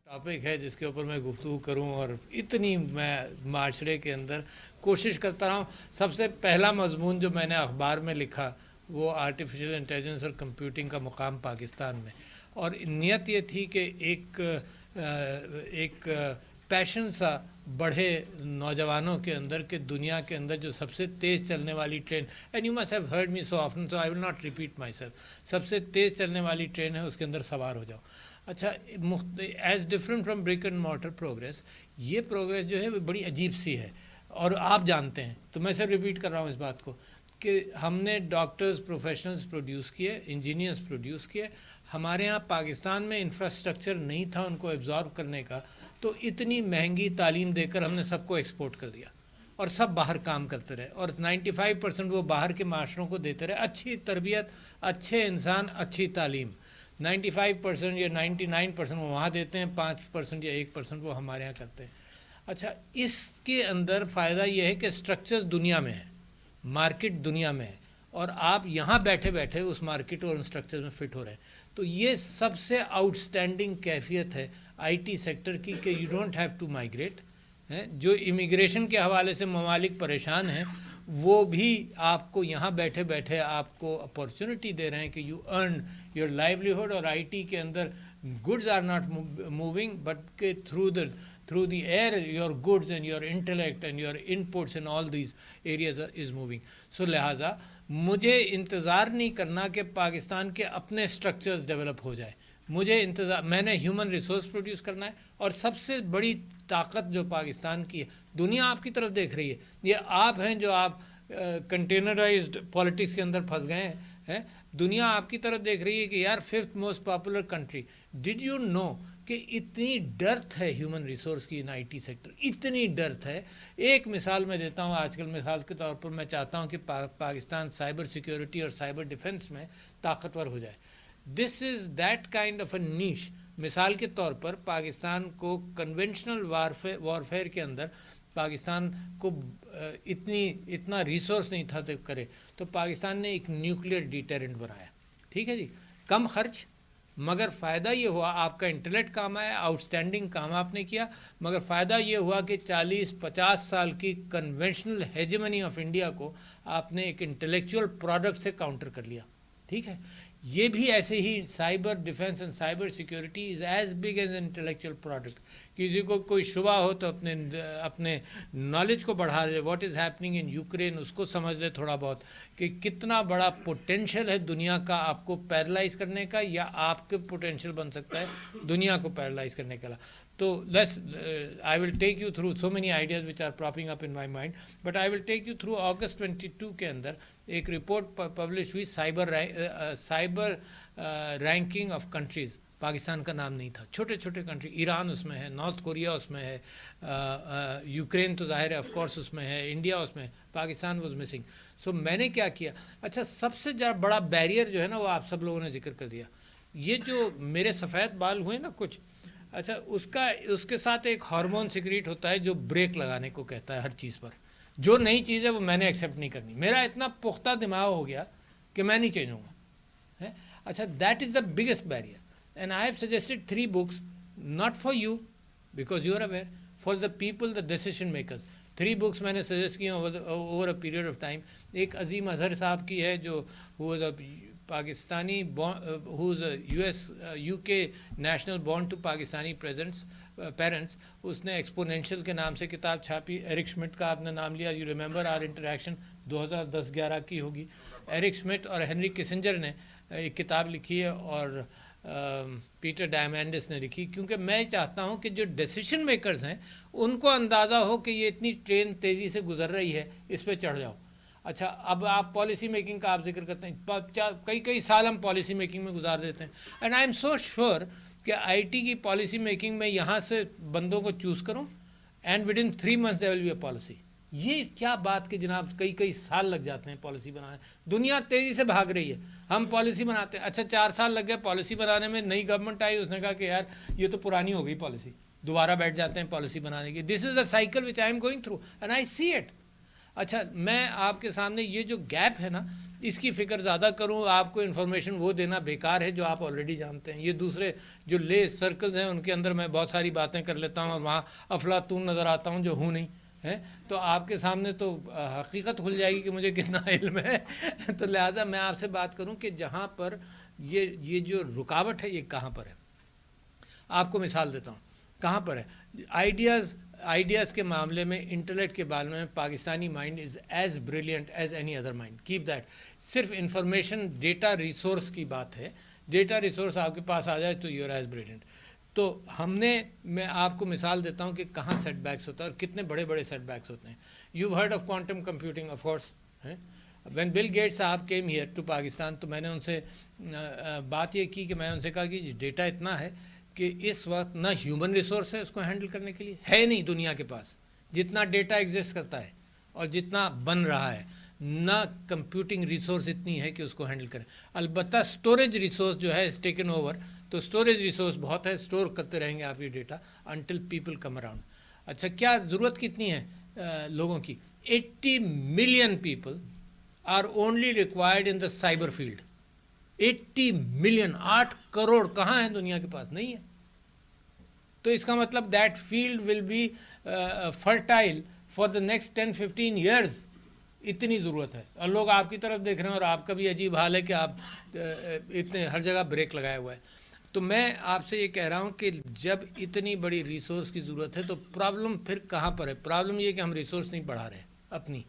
Topic ہے جس کے اوپر میں گفتگو کروں اور اتنی میں معاشرے کے اندر کوشش کرتا رہا ہوں. سب سے پہلا مضمون جو میں نے اخبار میں لکھا وہ آرٹیفیشل انٹیلیجنس اور کمپیوٹنگ کا مقام پاکستان میں, اور نیت یہ تھی کہ ایک پیشن سا بڑھے نوجوانوں کے اندر کہ دنیا کے اندر جو سب سے تیز چلنے والی train, and you must have heard me so often so I will not repeat myself, سب سے تیز چلنے والی ٹرین ہے اس کے اندر سوار ہو جاؤ. اچھا, as different from brick and mortar progress, یہ پروگریس جو ہے وہ بڑی عجیب سی ہے اور آپ جانتے ہیں, تو میں صرف ریپیٹ کر رہا ہوں اس بات کو کہ ہم نے ڈاکٹرز پروفیشنلز پروڈیوس کیے, انجینئرز پروڈیوس کیے. ہمارے ہاں پاکستان میں انفراسٹرکچر نہیں تھا ان کو ایبزارب کرنے کا, تو اتنی مہنگی تعلیم دے کر ہم نے سب کو ایکسپورٹ کر دیا اور سب باہر کام کرتے رہے, اور 95% وہ باہر کے معاشروں کو دیتے رہے. اچھی تربیت, اچھے انسان, اچھی تعلیم 95% یا 99% وہ وہاں دیتے ہیں, 5% یا 1% وہ ہمارے یہاں کرتے ہیں. اچھا, اس کے اندر فائدہ یہ ہے کہ اسٹرکچر دنیا میں ہے, مارکیٹ دنیا میں ہے, اور آپ یہاں بیٹھے بیٹھے اس مارکیٹ اور اسٹرکچر میں فٹ ہو رہے ہیں. تو یہ سب سے آؤٹ اسٹینڈنگ کیفیت ہے آئی ٹی سیکٹر کی کہ you don't have to migrate. جو امیگریشن کے حوالے سے ممالک پریشان ہیں وہ بھی آپ کو یہاں بیٹھے بیٹھے آپ کو اپارچونٹی دے رہے ہیں کہ یو ارن یور لائیولیہڈ. اور آئی ٹی کے اندر goods are not moving but کہ through the air your goods and your intellect and your inputs in all these areas is moving. So لہٰذا مجھے انتظار نہیں کرنا کہ پاکستان کے اپنے سٹرکچرز ڈیولپ ہو جائے, مجھے انتظار, میں نے ہیومن ریسورس پروڈیوس کرنا ہے. اور سب سے بڑی طاقت جو پاکستان کی ہے, دنیا آپ کی طرف دیکھ رہی ہے, یہ آپ ہیں جو آپ کنٹینرائزڈ پالیٹکس کے اندر پھنس گئے ہیں. دنیا آپ کی طرف دیکھ رہی ہے کہ یار 5th most popular country. Did you know کہ اتنی ڈرتھ ہے ہیومن ریسورس کی ان آئی ٹی سیکٹر, اتنی ڈرتھ ہے. ایک مثال میں دیتا ہوں, آج کل مثال کے طور پر میں چاہتا ہوں کہ پاکستان سائبر سیکیورٹی اور سائبر ڈیفنس میں طاقتور ہو جائے. دس از دیٹ کائنڈ آف اے نیش. مثال کے طور پر پاکستان کو کنونشنل وارفیئر کے اندر پاکستان کو اتنا ریسورس نہیں تھا تو کرے, تو پاکستان نے ایک نیوکلیئر ڈیٹرنٹ بنایا. ٹھیک ہے جی, کم خرچ, مگر فائدہ یہ ہوا آپ کا انٹلیکٹ کام آیا, آؤٹ اسٹینڈنگ کام آپ نے کیا, مگر فائدہ یہ ہوا کہ 40-50 سال کی کنونشنل ہیجمنی آف انڈیا کو آپ نے ایک انٹلیکچوئل پروڈکٹ سے کاؤنٹر کر لیا. ٹھیک ہے, یہ بھی ایسے ہی cyber defence and cyber security is as big as intellectual product. کسی کو کوئی شبہ ہو تو اپنے نالج کو بڑھا لے. What is happening in Ukraine اس کو سمجھ لے تھوڑا بہت کہ کتنا بڑا پوٹینشیل ہے دنیا کا آپ کو پیرالائز کرنے کا, یا آپ کے پوٹینشیل بن سکتا ہے دنیا کو پیرالائز کرنے کا. تو I will take you through so many ideas which are propping up in my mind, but I will take you through August 22 کے اندر ایک رپورٹ پبلش ہوئی cyber ranking of countries. Pakistan کا نام نہیں تھا, چھوٹے چھوٹے کنٹری, ایران اس میں ہے, نارتھ کوریا اس میں ہے, یوکرین تو ظاہر ہے آف کورس اس میں ہے, انڈیا اس میں ہے, پاکستان واز مسنگ. سو میں نے کیا کیا, اچھا سب سے بڑا بیریئر جو ہے نا وہ آپ سب لوگوں نے ذکر کر دیا. یہ جو میرے سفید بال ہوئے نا کچھ, اچھا اس کے ساتھ ایک ہارمون سیکریٹ ہوتا ہے جو بریک لگانے کو کہتا ہے ہر چیز پر. جو نئی چیز ہے وہ میں نے ایکسیپٹ نہیں کرنی. میرا اتنا پختہ دماغ ہو گیا کہ میں نہیں چینج ہوں گا. اچھا, that is the biggest barrier. And I have suggested 3 books, not for you, because you are aware, for the people, the decision makers. 3 books میں نے سجیسٹ کی over a period of time. ایک عظیم اظہر صاحب کی ہے جو who was a Pakistani who is a UK national born to Pakistani parents. اس نے exponential کے نام سے کتاب چھاپی. ایرک شمٹ کا آپ نے نام لیا, یو ریممبر آر انٹریکشن 2010-11 کی ہوگی. ایرک شمٹ اور ہنری کسنجر نے ایک کتاب لکھی ہے, اور پیٹر ڈائمینڈس نے لکھی, کیونکہ میں چاہتا ہوں کہ جو ڈیسیشن میکرز ہیں ان کو اندازہ ہو کہ یہ اتنی ٹرین تیزی سے گزر رہی ہے, اس پہ چڑھ جاؤ. اچھا, اب آپ پالیسی میکنگ کا آپ ذکر کرتے ہیں, کئی سال ہم پالیسی میکنگ میں گزار دیتے ہیں. And I am so sure کہ آئی ٹی کی پالیسی میکنگ میں یہاں سے بندوں کو چوز کروں and with in 3 months there will be a policy. یہ کیا بات کہ جناب کئی سال لگ جاتے ہیں پالیسی بنانے. دنیا تیزی سے بھاگ رہی ہے, ہم پالیسی بناتے ہیں. اچھا 4 سال لگ گئے پالیسی بنانے میں, نئی گورنمنٹ آئی, اس نے کہا کہ یار یہ تو پرانی ہو گئی پالیسی, دوبارہ بیٹھ جاتے ہیں پالیسی بنانے کی. This is a cycle which I am going through and I see it. اچھا, میں آپ کے سامنے یہ جو گیپ ہے نا, اس کی فکر زیادہ کروں، آپ کو انفارمیشن وہ دینا بیکار ہے جو آپ آلریڈی جانتے ہیں. یہ دوسرے جو لے سرکلز ہیں ان کے اندر میں بہت ساری باتیں کر لیتا ہوں اور وہاں افلاطون نظر آتا ہوں جو ہوں نہیں ہے. تو آپ کے سامنے تو حقیقت کھل جائے گی کہ مجھے کتنا علم ہے. تو لہٰذا میں آپ سے بات کروں کہ جہاں پر یہ جو رکاوٹ ہے یہ کہاں پر ہے. آپ کو مثال دیتا ہوں کہاں پر ہے. آئیڈیاز کے معاملے میں انٹلیکٹ کے بارے میں Pakistani mind is as brilliant as any other mind. Keep that. صرف انفارمیشن ڈیٹا ریسورس کی بات ہے. ڈیٹا ریسورس آپ کے پاس آ جائے تو یو آر ایز بریلینٹ. تو میں آپ کو مثال دیتا ہوں کہ کہاں سیٹ بیکس ہوتا ہے اور کتنے بڑے بڑے سیٹ بیکس ہوتے ہیں. You heard of quantum computing of course. When Bill Gates صاحب کیم ہیئر ٹو پاکستان تو میں نے ان سے بات یہ کی کہ میں ان سے کہا کہ ڈیٹا اتنا ہے کہ اس وقت نہ ہیومن ریسورس ہے اس کو ہینڈل کرنے کے لیے ہے نہیں دنیا کے پاس جتنا ڈیٹا ایگزسٹ کرتا ہے اور جتنا بن رہا ہے. نہ کمپیوٹنگ ریسورس اتنی ہے کہ اس کو ہینڈل کریں. البتہ سٹوریج ریسورس جو ہے از ٹیکن اوور. تو سٹوریج ریسورس بہت ہے. سٹور کرتے رہیں گے آپ یہ data until people come around. اچھا کیا ضرورت کتنی ہے لوگوں کی. 80 million people are only required in the cyber field. 80 million 8 crore کہاں ہیں دنیا کے پاس نہیں ہے. تو اس کا مطلب that field will be fertile for the next 10-15 years. اتنی ضرورت ہے اور لوگ آپ کی طرف دیکھ رہے ہیں اور آپ کا بھی عجیب حال ہے کہ آپ اتنے ہر جگہ بریک لگائے ہوا ہے. تو میں آپ سے یہ کہہ رہا ہوں کہ جب اتنی بڑی ریسورس کی ضرورت ہے تو پرابلم پھر کہاں پر ہے. پرابلم یہ کہ ہم ریسورس نہیں بڑھا رہے اپنی.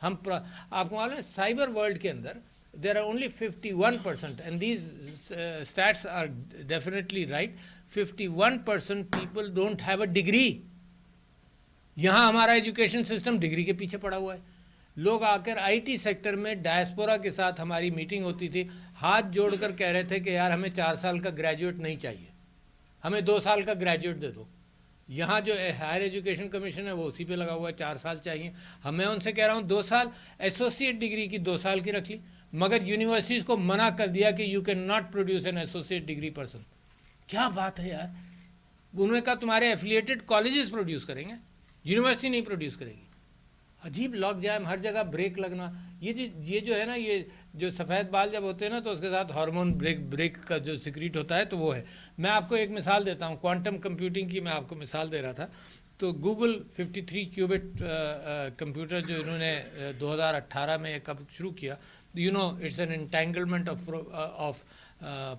آپ کو معلوم ہے سائبر ورلڈ کے اندر there are only 51% and these stats are definitely right. 51% people don't have a degree. یہاں ہمارا ایجوکیشن سسٹم ڈگری کے پیچھے پڑا ہوا ہے. لوگ آ کر آئی ٹی سیکٹر میں ڈائسپورا کے ساتھ ہماری میٹنگ ہوتی تھی ہاتھ جوڑ کر کہہ رہے تھے کہ یار ہمیں 4 سال کا گریجویٹ نہیں چاہیے, ہمیں 2 سال کا گریجویٹ دے دو. یہاں جو ہائر ایجوکیشن کمیشن ہے وہ اسی پہ لگا ہوا ہے 4 سال چاہیے. میں ان سے کہہ رہا ہوں 2 سال. ایسوسیٹ ڈگری کی 2 سال کی رکھ لی مگر یونیورسٹیز کو منع کر دیا کہ you can not produce an associate degree person. کیا بات ہے یار. انہوں نے کہا تمہارے ایفیلیٹڈ کالجز پروڈیوس کریں گے, یونیورسٹی نہیں پروڈیوس کرے گی. عجیب لاک جام, ہر جگہ بریک لگنا. یہ جو ہے نا, یہ جو سفید بال جب ہوتے ہیں نا تو اس کے ساتھ ہارمون بریک کا جو سیکریٹ ہوتا ہے تو وہ ہے. میں آپ کو ایک مثال دیتا ہوں کوانٹم کمپیوٹنگ کی. میں آپ کو مثال دے رہا تھا. تو گوگل 53 کیوبٹ کمپیوٹر جو انہوں نے 2018 میں کب شروع کیا, you know it's an entanglement of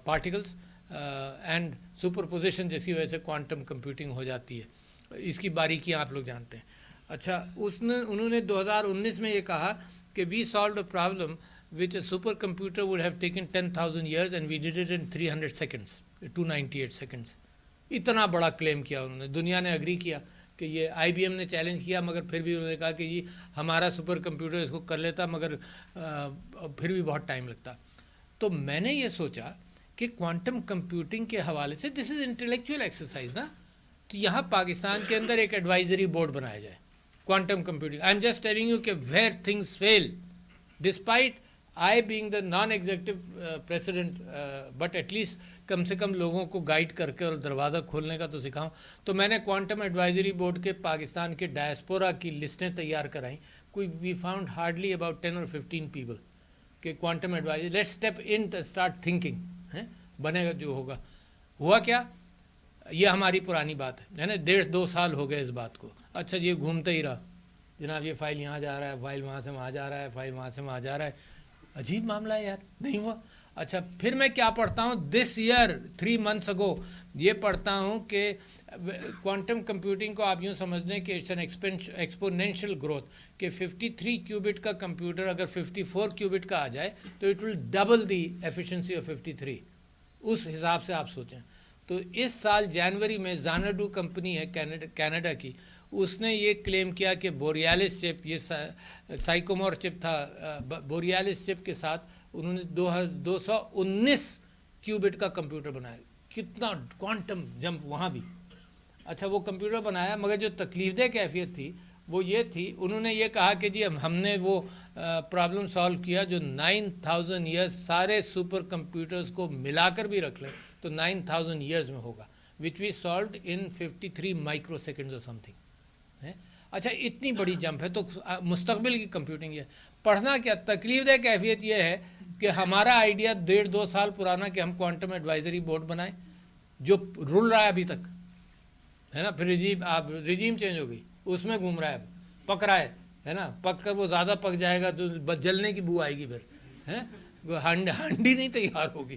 particles and superposition جس کی وجہ سے کوانٹم کمپیوٹنگ ہو جاتی ہے. اس کی باریکیاں آپ لوگ جانتے ہیں. اچھا انہوں نے 2019 میں یہ کہا کہ we solved a problem which a supercomputer would have taken 10,000 years and we did it in 300 seconds 298 seconds. اتنا بڑا کلیم کیا انہوں نے. دنیا نے اگری کیا کہ یہ آئی بی ایم نے چیلنج کیا مگر پھر بھی انہوں نے کہا کہ یہ ہمارا سپر کمپیوٹر اس کو کر لیتا مگر پھر بھی بہت ٹائم لگتا. تو میں نے یہ سوچا کہ کوانٹم کمپیوٹنگ کے حوالے سے دس از انٹلیکچوئل ایکسرسائز نا. تو یہاں پاکستان کے اندر ایک ایڈوائزری بورڈ بنایا جائے quantum computing. I am just telling you کہ where things fail despite I being the non executive president but at least کم سے کم لوگوں کو گائیڈ کر کے اور دروازہ کھولنے کا تو سکھاؤں. تو میں نے کوانٹم ایڈوائزری بورڈ کے پاکستان کے ڈائسپورا کی لسٹیں تیار کرائیں. کوئی we found hardly about 10 or 15 people کہ quantum advisory let step in start thinking بنے گا جو ہوگا. ہوا کیا, یہ ہماری پرانی بات ہے نا, 1.5-2 سال ہو گئے اس بات کو. اچھا یہ گھومتا ہی رہا جناب, یہ فائل یہاں جا رہا ہے, فائل وہاں سے وہاں جا رہا ہے, فائل وہاں سے وہاں جا رہا ہے. عجیب معاملہ ہے یار, نہیں ہوا. اچھا پھر میں کیا پڑھتا ہوں دس ایئر 3 months ago, یہ پڑھتا ہوں کہ کوانٹم کمپیوٹنگ کو آپ یوں سمجھ لیں کہ اٹس این ایکسپونینشیل گروتھ, کہ 53 کیوبٹ کا کمپیوٹر اگر 54 کیوبٹ کا آ جائے تو it will double the efficiency of 53. اس حساب سے آپ سوچیں. تو اس سال جنوری میں زانڈو کمپنی ہے کینیڈا کی, اس نے یہ کلیم کیا کہ بوریالس چپ, یہ سائیکومور چپ تھا, بوریالس چپ کے ساتھ انہوں نے 219 کیوبٹ کا کمپیوٹر بنایا. کتنا کوانٹم جمپ وہاں بھی. اچھا وہ کمپیوٹر بنایا مگر جو تکلیف دہ کیفیت تھی وہ یہ تھی, انہوں نے یہ کہا کہ جی ہم نے وہ پرابلم سالو کیا جو 9,000 ایئرز سارے سپر کمپیوٹرز کو ملا کر بھی رکھ لیں تو 9,000 ایئرز میں ہوگا, وچ وی سالوڈ ان 53 مائکرو سیکنڈز اور سم تھنگ. اچھا اتنی بڑی جمپ ہے تو مستقبل کی کمپیوٹنگ ہے. پڑھنا کیا تکلیف دہ کیفیت یہ ہے کہ ہمارا آئیڈیا 1.5-2 سال پرانا کہ ہم کوانٹم ایڈوائزری بورڈ بنائیں جو رول رہا ہے ابھی تک ہے نا. پھر رجیم چینج ہو گئی, اس میں گھوم رہا ہے, اب پک رہا ہے نا. پک کر وہ زیادہ پک جائے گا تو بس جلنے کی بو آئے گی, پھر ہانڈی نہیں تیار ہوگی.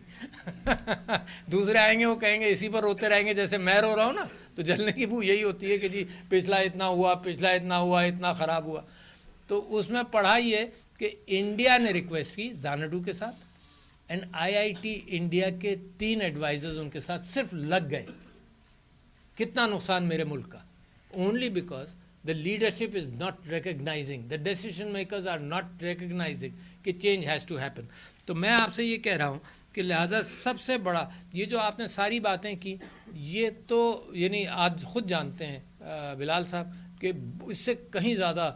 دوسرے آئیں گے وہ کہیں گے اسی پر روتے رہیں گے جیسے میں رو رہا ہوں نا, تو جلنے کی بو یہی ہوتی ہے کہ جی پچھلا اتنا ہوا, اتنا خراب ہوا. تو اس میں پڑھا یہ کہ انڈیا نے ریکویسٹ کی زانڈو کے ساتھ, اینڈ IIT انڈیا کے 3 ایڈوائزرز ان کے ساتھ صرف لگ گئے. کتنا نقصان میرے ملک کا, only because the leadership is not recognizing, the decision makers are not recognizing کہ change has to happen. تو میں آپ سے یہ کہہ رہا ہوں کہ لہٰذا سب سے بڑا یہ جو آپ نے ساری باتیں کی, یہ تو یعنی آج خود جانتے ہیں بلال صاحب کہ اس سے کہیں زیادہ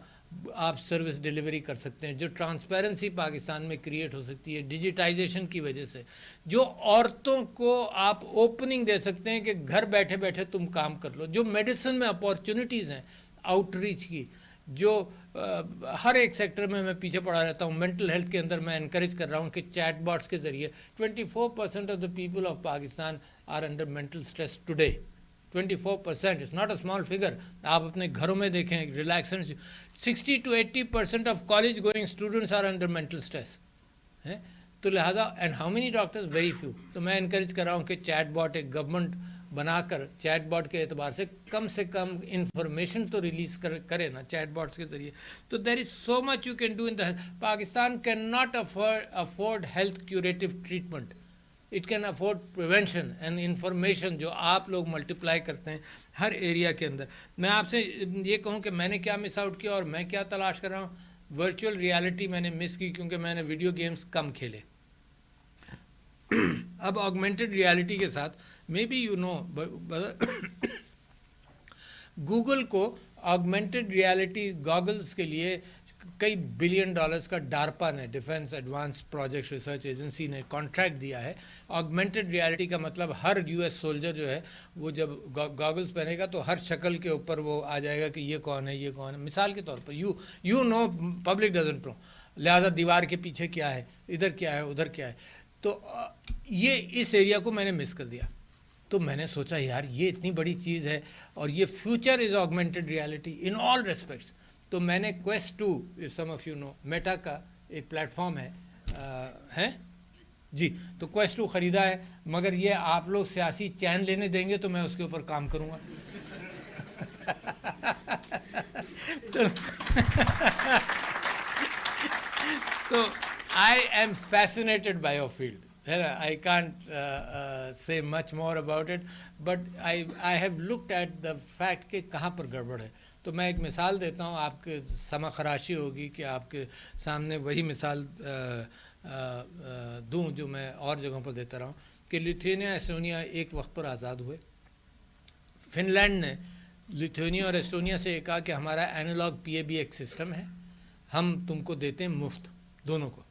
آپ سروس ڈیلیوری کر سکتے ہیں. جو ٹرانسپیرنسی پاکستان میں کریٹ ہو سکتی ہے ڈیجیٹائزیشن کی وجہ سے, جو عورتوں کو آپ اوپننگ دے سکتے ہیں کہ گھر بیٹھے بیٹھے تم کام کر لو, جو میڈیسن میں اپارچونیٹیز ہیں آؤٹ ریچ کی, جو ہر ایک سیکٹر میں پیچھے پڑا رہتا ہوں. مینٹل ہیلتھ کے اندر میں انکریج کر رہا ہوں کہ چیٹ باٹس کے ذریعے 24% of the people of Pakistan are under mental stress today. 24% is not a small figure. آپ اپنے گھروں میں دیکھیں ریلیکسن. 60-80% of college going students are under mental stress. تو لہٰذا and how many doctors, very few. تو میں انکریج کر رہا ہوں کہ چیٹ باٹ ایک گورنمنٹ بنا کر چیٹ باٹ کے اعتبار سے کم انفارمیشن تو ریلیز کرے نا چیٹ باٹس کے ذریعے. تو there is so much you can do in the. Pakistan can not afford health curative treatment, it can afford prevention and information جو آپ لوگ ملٹیپلائی کرتے ہیں ہر ایریا کے اندر. میں آپ سے یہ کہوں کہ میں نے کیا مس آؤٹ کیا اور میں کیا تلاش کر رہا ہوں. ورچوئل ریالٹی میں نے مس کی کیونکہ میں نے ویڈیو گیمز کم کھیلے. اب آگمنٹڈ ریالٹی کے ساتھ maybe you know Google کو آگمنٹڈ ریالٹی گاگلز کے لیے کئی بلین ڈالرز کا ڈارپا نے, defence advance project research agency نے کانٹریکٹ دیا ہے. آگمنٹڈ ریالٹی کا مطلب ہر US سولجر جو ہے وہ جب گاگلز پہنے گا تو ہر شکل کے اوپر وہ آ جائے گا کہ یہ کون ہے, یہ کون ہے. مثال کے طور پر you know public doesn't know, لہٰذا دیوار کے پیچھے کیا ہے, ادھر کیا ہے, ادھر کیا ہے. تو یہ اس ایریا کو میں نے مس کر دیا. تو میں نے سوچا یار یہ اتنی بڑی چیز ہے اور یہ future is augmented reality in all respects. تو میں نے Quest 2 some of you know Meta کا ایک پلیٹ فارم ہے جی, تو Quest 2 خریدا ہے. مگر یہ آپ لوگ سیاسی چین لینے دیں گے تو میں اس کے اوپر کام کروں گا. تو I am fascinated by your field. I can't say much more about it, but I have looked at the fact کہ کہاں پر گڑبڑ ہے. تو میں ایک مثال دیتا ہوں, آپ کے سما خراشی ہوگی کہ آپ کے سامنے وہی مثال دوں جو میں اور جگہوں پر دیتا رہا ہوں کہ لیتھوینیا ایسٹونیا ایک وقت پر آزاد ہوئے. فن لینڈ نے لیتھوینیا اور ایسٹونیا سے یہ کہا کہ ہمارا اینالاگ PAB ایک سسٹم ہے, ہم تم کو دیتے ہیں مفت دونوں کو.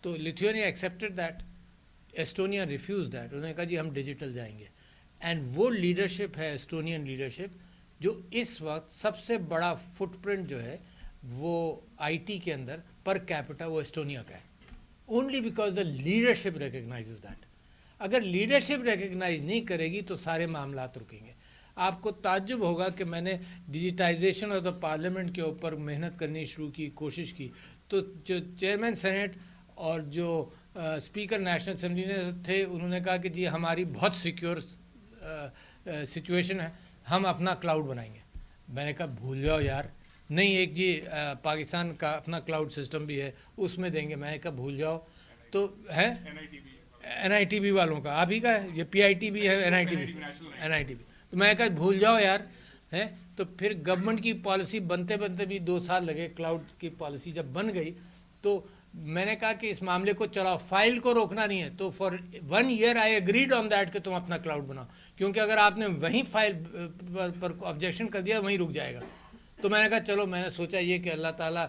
تو Lithuania accepted that, Estonia refused that. انہوں نے کہا جی ہم ڈیجیٹل جائیں گے. اینڈ وہ لیڈرشپ ہے ایسٹونین لیڈرشپ جو اس وقت سب سے بڑا فٹ پرنٹ جو ہے وہ IT کے اندر پر کیپٹا وہ ایسٹونیا کا ہے. Only because the leadership recognises that. اگر لیڈرشپ ریکگنائز نہیں کرے گی تو سارے معاملات رکیں گے. آپ کو تعجب ہوگا کہ میں نے ڈیجیٹائزیشن آف دا پارلیمنٹ کے اوپر محنت کرنی شروع کی, کوشش کی, تو جو چیئرمین سینیٹ اور جو اسپیکر نیشنل اسمبلی نے تھے انہوں نے کہا کہ جی ہماری بہت سیکیور سچویشن ہے, ہم اپنا کلاؤڈ بنائیں گے. میں نے کہا بھول جاؤ یار, نہیں ایک جی پاکستان کا اپنا کلاؤڈ سسٹم بھی ہے اس میں دیں گے. میں نے کہا بھول جاؤ. تو ہے NITB والوں کا, آپ ہی کا ہے, یہ PIT بھی ہے, NITB. تو میں نے کہا بھول جاؤ یار. ہے تو پھر گورنمنٹ کی پالیسی بنتے بنتے بھی 2 سال لگے. کلاؤڈ کی پالیسی جب بن گئی تو میں نے کہا کہ اس معاملے کو چلاؤ, فائل کو روکنا نہیں ہے. تو for 1 year I agreed on that کہ تم اپنا کلاؤڈ بناؤ, کیونکہ اگر آپ نے وہیں فائل پر آبجیکشن کر دیا وہیں رک جائے گا. تو میں نے کہا چلو, میں نے سوچا یہ کہ اللہ تعالیٰ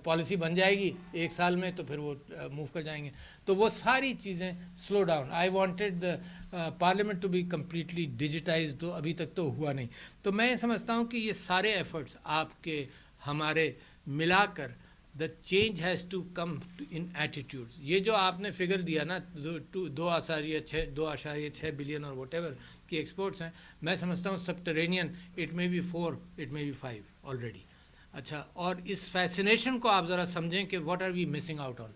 پالیسی بن جائے گی 1 سال میں تو پھر وہ موو کر جائیں گے. تو وہ ساری چیزیں slow down. I wanted parliament to be completely digitise تو ابھی تک تو ہوا نہیں. تو میں سمجھتا ہوں کہ یہ سارے ایفرٹس آپ کے ہمارے ملا کر the change has to come in attitudes. یہ جو آپ نے فگر دیا نا 2.6 بلین اور واٹ ایور کی ایکسپورٹس ہیں, میں سمجھتا ہوں subterranean it may be 4 it may be 5 already. اچھا, اور اس فیسنیشن کو آپ ذرا سمجھیں کہ what are we missing out on.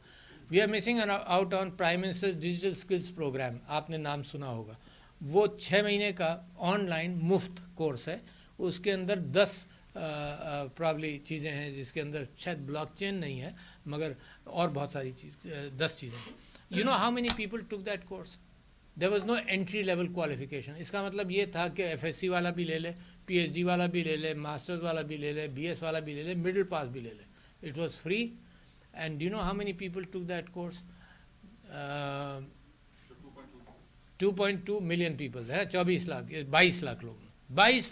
We are missing out on prime ministers digital skills programme. آپ نے نام سنا ہوگا. وہ 6 مہینے کا آن لائن مفت کورس ہے. اس کے اندر 10 پرابلی چیزیں ہیں, جس کے اندر شاید بلاک چین نہیں ہے مگر اور بہت ساری 10 چیزیں. You know how many people took that course? There was no entry level qualification. اس کا مطلب یہ تھا کہ ایف ایس سی والا بھی لے لے, پی ایچ ڈی والا بھی لے لے, ماسٹرز والا بھی لے لے, بی ایس والا بھی لے لے, مڈل پاس بھی لے لے. It was free. And do you know how many people took that course? 2.2 million people ہے. 22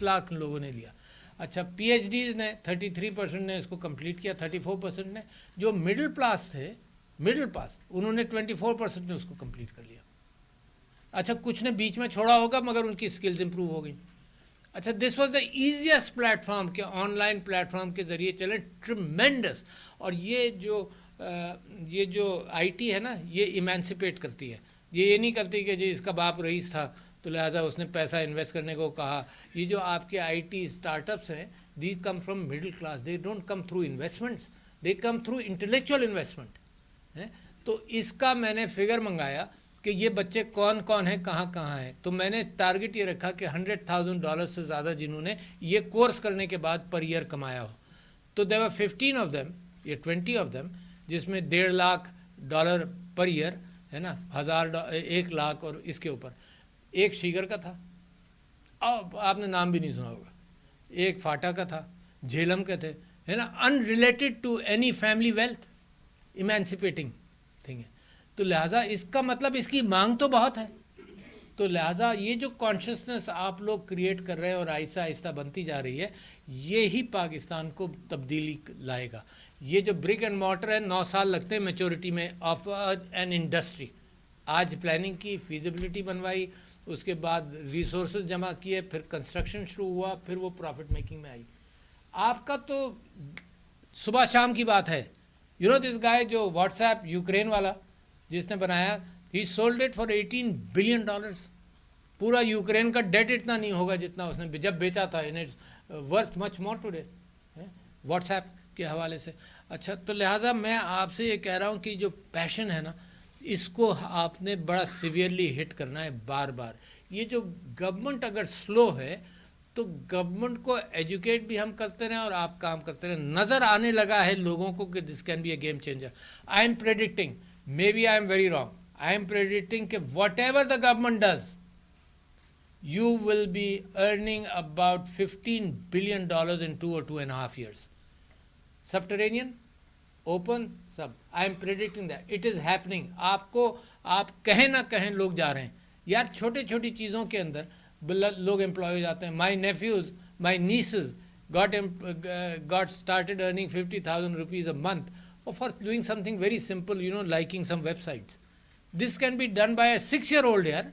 لاکھ لوگوں نے لیا. اچھا, پی ایچ ڈیز نے 33% نے اس کو کمپلیٹ کیا, 34% نے. جو مڈل پاس تھے, مڈل پاس, انہوں نے 24% نے اس کو کمپلیٹ کر لیا. اچھا, کچھ نے بیچ میں چھوڑا ہوگا مگر ان کی اسکلز امپروو ہو گئی. اچھا, this was the easiest plate form کہ آن لائن پلیٹ فارم کے ذریعے چلیں. ٹریمینڈس. اور یہ جو آئی ٹی ہے نا, یہ ایمانسپیٹ کرتی ہے. یہ نہیں کرتی کہ جی اس کا باپ رئیس تھا تو لہٰذا اس نے پیسہ انویسٹ کرنے کو کہا. یہ جو آپ کے آئی ٹی اسٹارٹ اپس ہیں, they come from middle class. They don't come through investments, they come through intellectual investment. تو اس کا میں نے فگر منگایا کہ یہ بچے کون کون ہیں, کہاں کہاں ہیں. تو میں نے ٹارگٹ یہ رکھا کہ $100,000 سے زیادہ جنہوں نے یہ کورس کرنے کے بعد پر ایئر کمایا ہو. تو there were 15 of them یا 20 of them, جس میں $1.5 لاکھ پر ایئر ہے نا, 1 لاکھ اور اس کے اوپر. ایک شیگر کا تھا, آپ نے نام بھی نہیں سنا ہوگا. ایک فاٹا کا تھا, جھیلم کے تھے, ہے نا, unrelated to any family wealth, emancipating thing ہے. تو لہٰذا اس کا مطلب اس کی مانگ تو بہت ہے. تو لہٰذا یہ جو کانشیسنس آپ لوگ کریٹ کر رہے ہیں اور آہستہ آہستہ بنتی جا رہی ہے, یہی پاکستان کو تبدیلی لائے گا. یہ جو برک اینڈ مارٹر ہے, 9 سال لگتے ہیں میچورٹی میں آف این انڈسٹری. آج پلاننگ کی, فیزیبلٹی بنوائی, اس کے بعد ریسورسز جمع کیے, پھر کنسٹرکشن شروع ہوا, پھر وہ پروفٹ میکنگ میں آئی. آپ کا تو صبح شام کی بات ہے. یو نو دس گائے جو واٹس ایپ یوکرین والا جس نے بنایا, ہی سولڈ اٹ فار $18 بلین. پورا یوکرین کا ڈیٹ اتنا نہیں ہوگا جتنا اس نے جب بیچا تھا. ورتھ مچ مور ٹوڈے واٹس ایپ کے حوالے سے. اچھا, تو لہٰذا میں آپ سے یہ کہہ رہا ہوں کہ جو پیشن ہے نا, اس کو آپ نے بڑا سیویئرلی ہٹ کرنا ہے بار بار. یہ جو گورنمنٹ اگر سلو ہے تو گورنمنٹ کو ایجوکیٹ بھی ہم کرتے رہیں اور آپ کام کرتے رہیں. نظر آنے لگا ہے لوگوں کو کہ this can be a game changer. I am predicting, maybe I am very wrong, I am predicting کہ whatever the government does, you will be earning about $15 billion in 2 or 2.5 years. Subterranean, open, sub. I am predicting that. It is happening. آپ کہیں نہ کہیں لوگ جا رہے ہیں. یار چھوٹی چھوٹی چیزوں کے اندر لوگ امپلائی ہو جاتے ہیں. My nieces got started earning 50,000 rupees a month for doing something very simple, liking some websites. This can be done by a 6-year-old یار.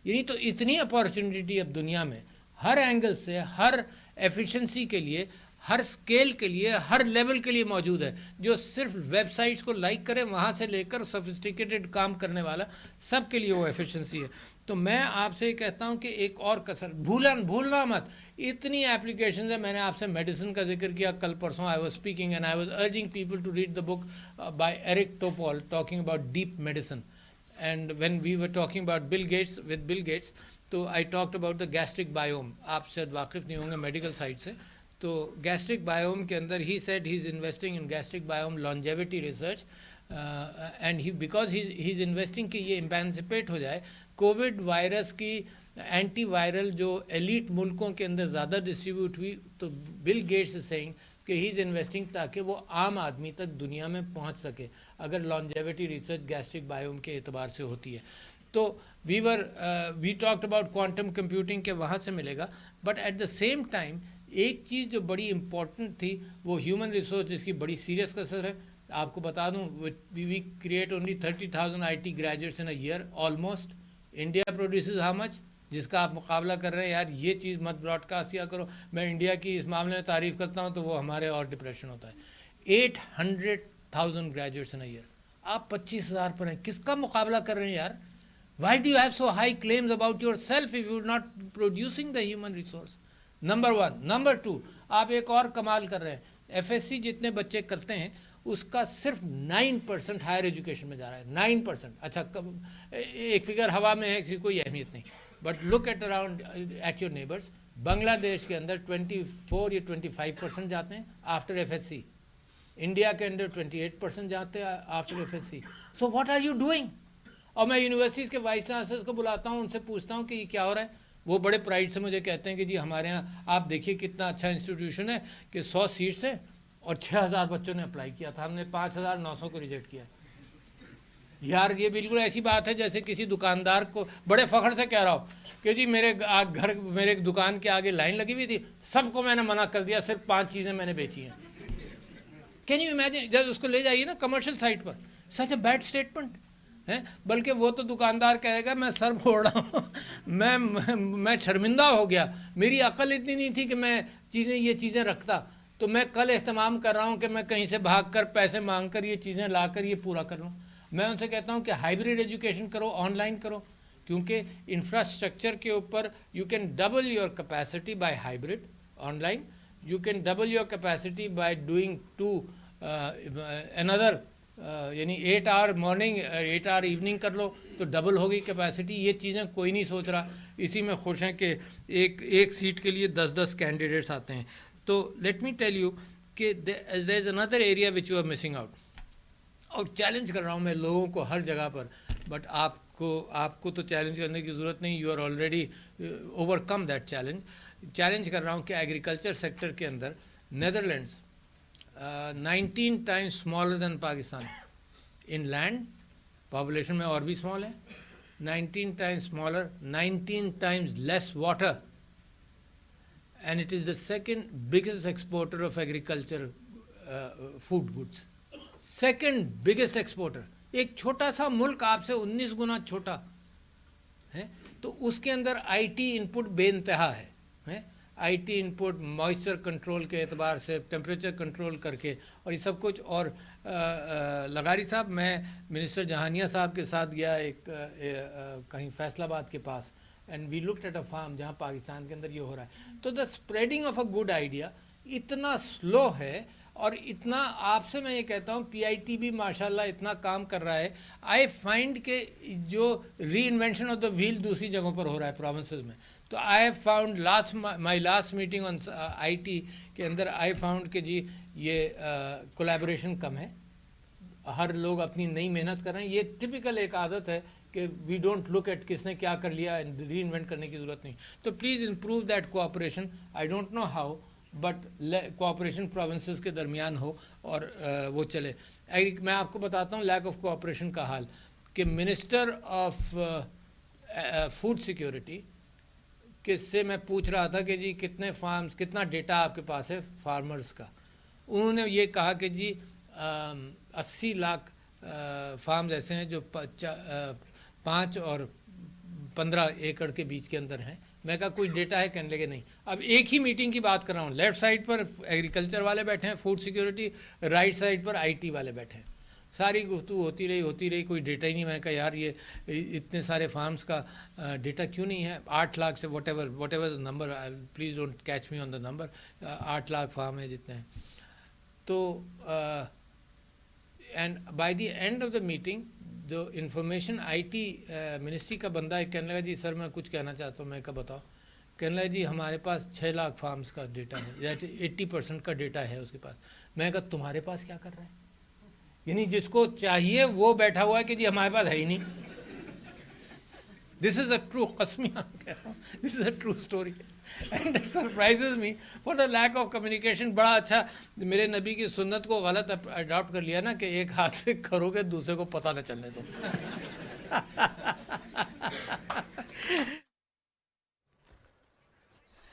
یعنی تو اتنی اپارچونیٹی اب دنیا میں ہر اینگل سے, ہر ایفیشنسی کے لیے, ہر اسکیل کے لیے, ہر لیول کے لیے موجود ہے. جو صرف ویب سائٹس کو لائک کرے, وہاں سے لے کر سوفسٹیکیٹڈ کام کرنے والا, سب کے لیے وہ ایفیشنسی ہے. تو میں آپ سے یہ کہتا ہوں کہ ایک اور کسر بھولنا مت. اتنی اپلیکیشنز ہیں. میں نے آپ سے میڈیسن کا ذکر کیا کل پرسوں. I was speaking and I was urging people to read the book by Eric Topol talking about deep medicine. And when we were talking about Bill Gates, تو I talked about the gastric biome. آپ شاید واقف نہیں ہوں گے medical side سے. تو gastric biome کے اندر he said he's investing in gastric biome longevity research and because he's investing کہ یہ ایمانسپیٹ ہو جائے. کووڈ وائرس کی اینٹی وائرل جو ایلیٹ ملکوں کے اندر زیادہ ڈسٹریبیوٹ ہوئی, تو بل گیٹس از سیئنگ کہ ہی از انویسٹنگ تاکہ وہ عام آدمی تک دنیا میں پہنچ سکے اگر لانجیوٹی ریسرچ گیسٹرک بائیوم کے اعتبار سے ہوتی ہے. تو we talked about quantum computing کے وہاں سے ملے گا. But at the same time ایک چیز جو بڑی امپورٹنٹ تھی وہ ہیومن ریسورس, جس کی بڑی سیریس کسر ہے. آپ کو بتا دوں, we create only 30,000 IT graduates in a year, almost India produces how much, جس کا آپ مقابلہ کر رہے ہیں. یار یہ چیز مت براڈ کاسٹ کیا کرو. میں انڈیا کی اس معاملے میں تعریف کرتا ہوں تو وہ ہمارے اور ڈپریشن ہوتا ہے. 800,000 گریجویٹس ان اے ایئر, آپ 25,000 پر ہیں, کس کا مقابلہ کر رہے ہیں یار؟ Why do you have so high claims about yourself if you are not producing the human resource? Number 1. Number 2, آپ ایک اور کمال کر رہے ہیں. ایف ایس سی جتنے بچے کرتے ہیں اس کا صرف 9% ہائر ایجوکیشن میں جا رہا ہے. 9%. اچھا ایک فگر ہوا میں ہے, کسی کوئی اہمیت نہیں, but look at around at your neighbours. Bangladesh کے اندر 24 یا 25% جاتے ہیں after F S C. India کے اندر 28% جاتے ہیں after F S C. So what are you doing? اور میں یونیورسٹیز کے وائس چانسلرس کو بلاتا ہوں, ان سے پوچھتا ہوں کہ یہ کیا ہو رہا ہے. وہ بڑے پرائڈ سے مجھے کہتے ہیں کہ جی ہمارے یہاں آپ دیکھیے کتنا اچھا انسٹیٹیوشن ہے کہ 100 سیٹس ہیں اور 6,000 بچوں نے اپلائی کیا تھا, ہم نے 5,900 کو ریجیکٹ کیا. یار یہ بالکل ایسی بات ہے جیسے کسی دکاندار کو بڑے فخر سے کہہ رہا ہو کہ جی میرے میرے دکان کے آگے لائن لگی ہوئی تھی, سب کو میں نے منع کر دیا, صرف 5 چیزیں میں نے بیچی ہیں. Can you imagine? جب اس کو لے جائیے نا کمرشل سائٹ پر, سچ اے بیڈ اسٹیٹمنٹ ہے. بلکہ وہ تو دکاندار کہے گا میں سر پھوڑ رہا ہوں, میں شرمندہ ہو گیا, میری عقل اتنی نہیں تھی کہ میں یہ چیزیں رکھتا, تو میں کل اہتمام کر رہا ہوں کہ میں کہیں سے بھاگ کر پیسے مانگ کر یہ چیزیں لا کر یہ پورا کر لوں. میں ان سے کہتا ہوں کہ ہائیبریڈ ایجوکیشن کرو, آن لائن کرو, کیونکہ انفراسٹرکچر کے اوپر you can double your capacity by hybrid online. You can double your capacity by doing two another یعنی 8 آور مارننگ 8 آور ایوننگ کر لو تو ڈبل ہوگی کیپیسٹی. یہ چیزیں کوئی نہیں سوچ رہا, اسی میں خوش ہیں کہ ایک سیٹ کے لیے 10 کینڈیڈیٹس آتے ہیں. تو لیٹ می ٹیل یو کہ there is another area which you are missing out. اور چیلنج کر رہا ہوں میں لوگوں کو ہر جگہ پر, بٹ آپ کو تو چیلنج کرنے کی ضرورت نہیں, you are already overcome that challenge. Challenge کر رہا ہوں کہ ایگریکلچر سیکٹر کے اندر Netherlands 19 times smaller than Pakistan in land, population میں اور بھی small ہے, 19 times smaller, 19 times less water, and it is the second biggest exporter of agriculture food goods. Second biggest exporter. ایک چھوٹا سا ملک آپ سے 19 گنا چھوٹا ہے, تو اس کے اندر آئی ٹی ان پٹ بے انتہا ہے. I T in put moisture control کے اعتبار سے, ٹیمپریچر کنٹرول کر کے, اور یہ سب کچھ. اور لغاری صاحب, میں منسٹر جہانیہ صاحب کے ساتھ گیا ایک کہیں فیصل آباد کے پاس, and we looked at a farm جہاں پاکستان کے اندر یہ ہو رہا ہے. تو the spreading of a good idea اتنا سلو ہے, اور اتنا آپ سے میں یہ کہتا ہوں پی آئی ٹی بھی ماشاء اللہ اتنا کام کر رہا ہے. آئی فائنڈ کہ جو ری انوینشن آف دا ویل دوسری جگہوں پر ہو رہا ہے پروونسز میں. تو I have found my last meeting on I T کے اندر آئی فاؤنڈ کہ جی یہ کولیبوریشن کم ہے, ہر لوگ اپنی نئی محنت کر رہے ہیں. یہ ٹپیکل ایک عادت ہے کہ وی ڈونٹ لک ایٹ کس نے کیا کر لیا, ری انوینٹ کرنے کی ضرورت نہیں. تو please improve that cooperation. I don't know how, but cooperation provinces کے درمیان ہو اور وہ چلے. میں آپ کو بتاتا ہوں لیک آف کوآپریشن کا حال, کہ منسٹر آف فوڈ سیکیورٹی کس سے میں پوچھ رہا تھا کہ جی کتنے فارمز, کتنا ڈیٹا آپ کے پاس ہے فارمرز کا. انہوں نے یہ کہا کہ جی 80 لاکھ فارمز ایسے ہیں جو 5 اور 15 ایکڑ کے بیچ کے اندر ہیں. میں کہا کوئی ڈیٹا ہے؟ کہنے لگے نہیں. اب ایک ہی میٹنگ کی بات کر رہا ہوں, لیفٹ سائڈ پر ایگریکلچر والے بیٹھے ہیں food security, right side per I T والے بیٹھے ہیں. ساری گفتگو ہوتی رہی, کوئی ڈیٹا ہی نہیں. میں کہا یار یہ اتنے سارے فارمز کا ڈیٹا کیوں نہیں ہے؟ 8 لاکھ سے what ever number, please don't catch me on the number, 8 lakh form ہیں جتنے ہیں. تو and by the end of the meeting جو انفارمیشن آئی ٹی منسٹری کا بندہ ہے کہنے لگا جی سر میں کچھ کہنا چاہتا ہوں. میں کہا بتاؤ. کہنے لگا جی ہمارے پاس 6 لاکھ فارمز کا ڈیٹا ہے, 80% کا ڈیٹا ہے اس کے پاس. میں کہا تمہارے پاس کیا کر رہا ہے؟ یعنی جس کو چاہیے وہ بیٹھا ہوا ہے کہ جی ہمارے پاس ہے ہی نہیں. دس از اے ٹرو, قسمی کہہ رہا ہوں, this is a true story. And it surprises me for the lack of communication. بڑا اچھا میرے نبی کی سنت کو غلط اڈاپٹ کر لیا نا, کہ ایک ہاتھ سے کرو گے دوسرے کو پتہ نہ چلنے دو.